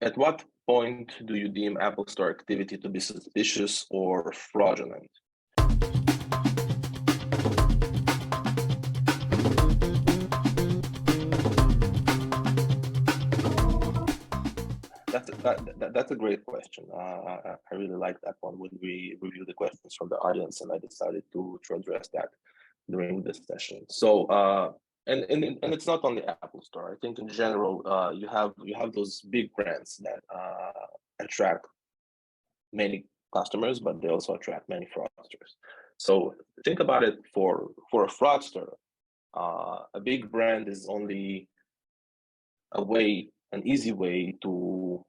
At what point do you deem Apple Store activity to be suspicious or fraudulent? That's a great question. I really like that one when we review the questions from the audience, and I decided to address that during this session. So, and it's not only Apple Store. I think in general, you have those big brands that attract many customers, but they also attract many fraudsters. So think about it for a fraudster. A big brand is only an easy way to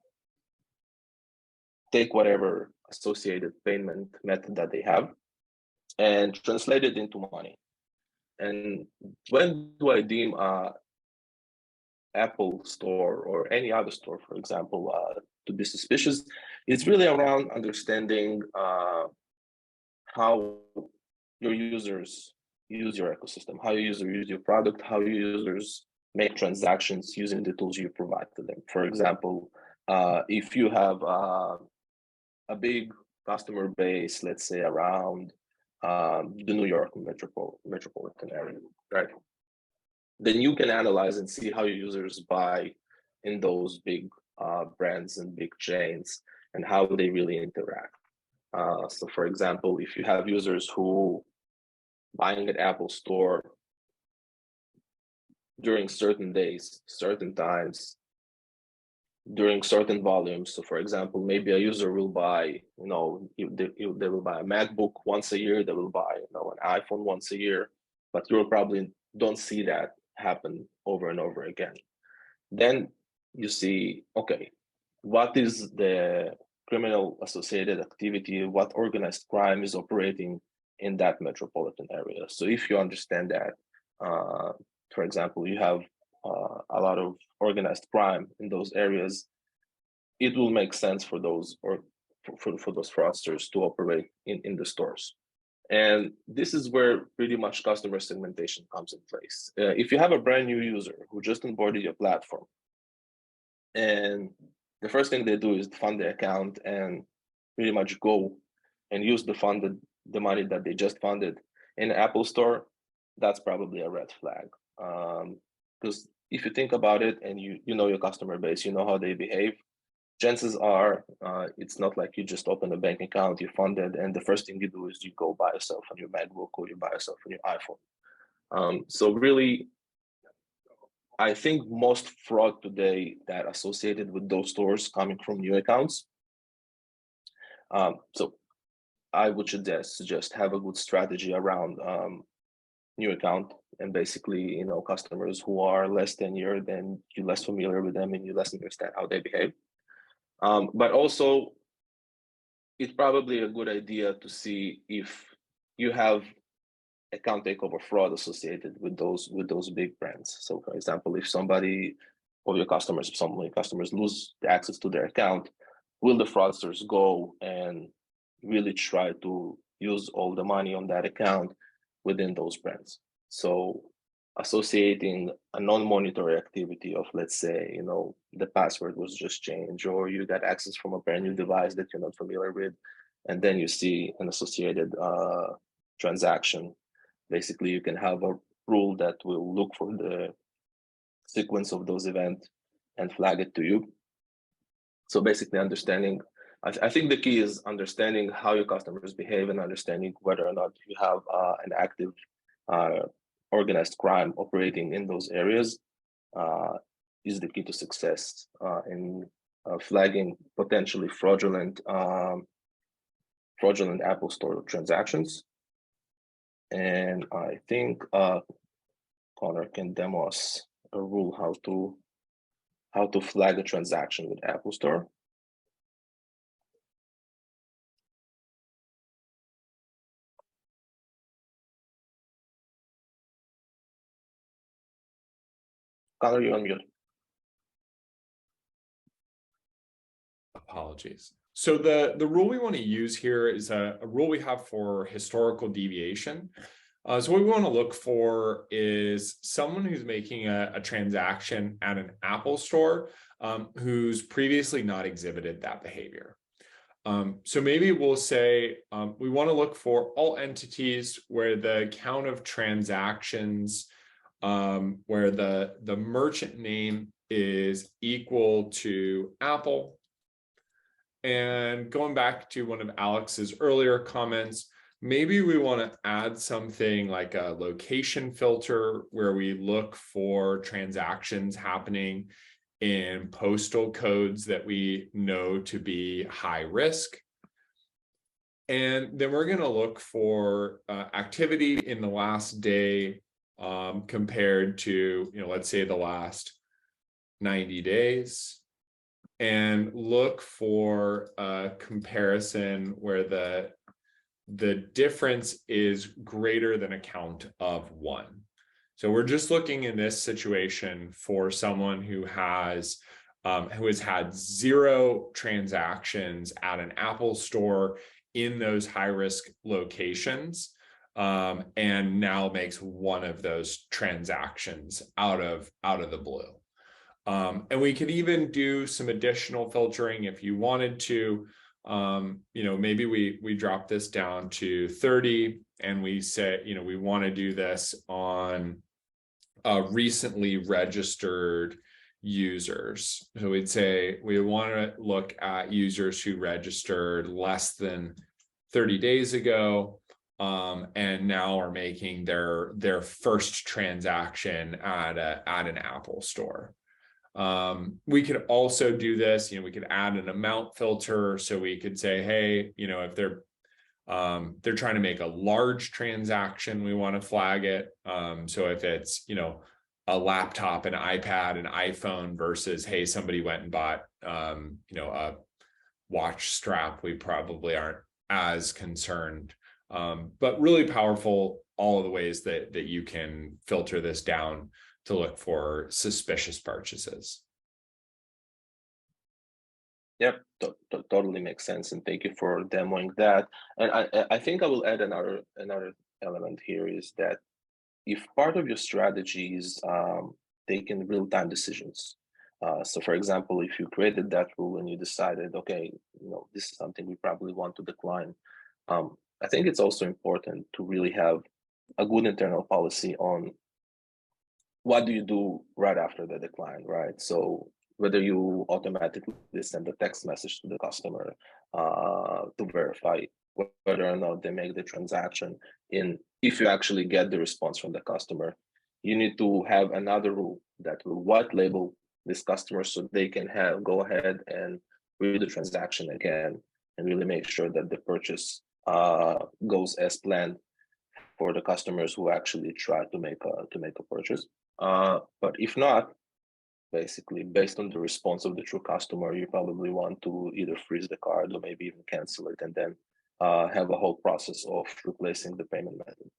take whatever associated payment method that they have and translate it into money. And when do I deem Apple Store or any other store, for example, to be suspicious? It's really around understanding how your users use your ecosystem, how your users use your product, how your users make transactions using the tools you provide to them. For example, if you have a big customer base, let's say around the New York metropolitan area, right? Then you can analyze and see how your users buy in those big brands and big chains and how they really interact. So for example, if you have users who buying at Apple Store during certain days, certain times, during certain volumes. So for example, maybe a user will buy, they will buy a MacBook once a year, they will buy, an iPhone once a year, but you'll probably don't see that happen over and over again. Then you see, okay, what is the criminal associated activity, what organized crime is operating in that metropolitan area. So if you understand that, for example, you have a lot of organized crime in those areas, it will make sense for those for those fraudsters to operate in the stores. And this is where pretty much customer segmentation comes in place. If you have a brand new user who just onboarded your platform, and the first thing they do is fund their account and pretty much go and use the money that they just funded in Apple Store, that's probably a red flag. Because if you think about it and you know your customer base, you know how they behave, chances are it's not like you just open a bank account, you fund it, and the first thing you do is you go buy yourself a new MacBook or you buy yourself a new iPhone. So really, I think most fraud today that associated with those stores coming from new accounts. So I would suggest have a good strategy around new account, and basically, customers who are less tenured, then you're less familiar with them and you less understand how they behave. But also, it's probably a good idea to see if you have account takeover fraud associated with those big brands. So for example, if some of your customers lose the access to their account, will the fraudsters go and really try to use all the money on that account within those brands? So associating a non-monetary activity of, let's say, the password was just changed, or you got access from a brand new device that you're not familiar with, and then you see an associated transaction. Basically, you can have a rule that will look for the sequence of those events and flag it to you. So basically understanding, I think the key is understanding how your customers behave and understanding whether or not you have an active organized crime operating in those areas is the key to success in flagging potentially fraudulent Apple Store transactions. And I think Connor can demo us a rule how to flag a transaction with Apple Store. Connor, you're on mute. Apologies. So the rule we want to use here is a rule we have for historical deviation. So what we want to look for is someone who's making a transaction at an Apple Store who's previously not exhibited that behavior. So maybe we'll say we want to look for all entities where the count of transactions, where the merchant name is equal to Apple. And going back to one of Alex's earlier comments, maybe we want to add something like a location filter where we look for transactions happening in postal codes that we know to be high risk. And then we're going to look for activity in the last day compared to, let's say the last 90 days, and look for a comparison where the difference is greater than a count of 1. So we're just looking in this situation for someone who has had 0 transactions at an Apple store in those high-risk locations, and now makes one of those transactions out of the blue. And we could even do some additional filtering if you wanted to. Maybe we drop this down to 30, and we say, we want to do this on recently registered users. So we'd say we want to look at users who registered less than 30 days ago, and now are making their first transaction at an Apple store. We could also do this, we could add an amount filter. So we could say, hey, if they're trying to make a large transaction, we want to flag it. So if it's, a laptop, an iPad, an iPhone versus, hey, somebody went and bought, a watch strap, we probably aren't as concerned. But really powerful, all of the ways that you can filter this down to look for suspicious purchases. Yep, totally makes sense, and thank you for demoing that. And I think I will add another element here is that if part of your strategy is taking real-time decisions. So for example, if you created that rule and you decided, okay, this is something we probably want to decline, I think it's also important to really have a good internal policy on what do you do right after the decline, right? So whether you automatically send a text message to the customer to verify whether or not they make the transaction, if you actually get the response from the customer, you need to have another rule that will white label this customer so they can go ahead and read the transaction again and really make sure that the purchase goes as planned for the customers who actually try to make a purchase. But if not, basically based on the response of the true customer, you probably want to either freeze the card or maybe even cancel it, and then have a whole process of replacing the payment method.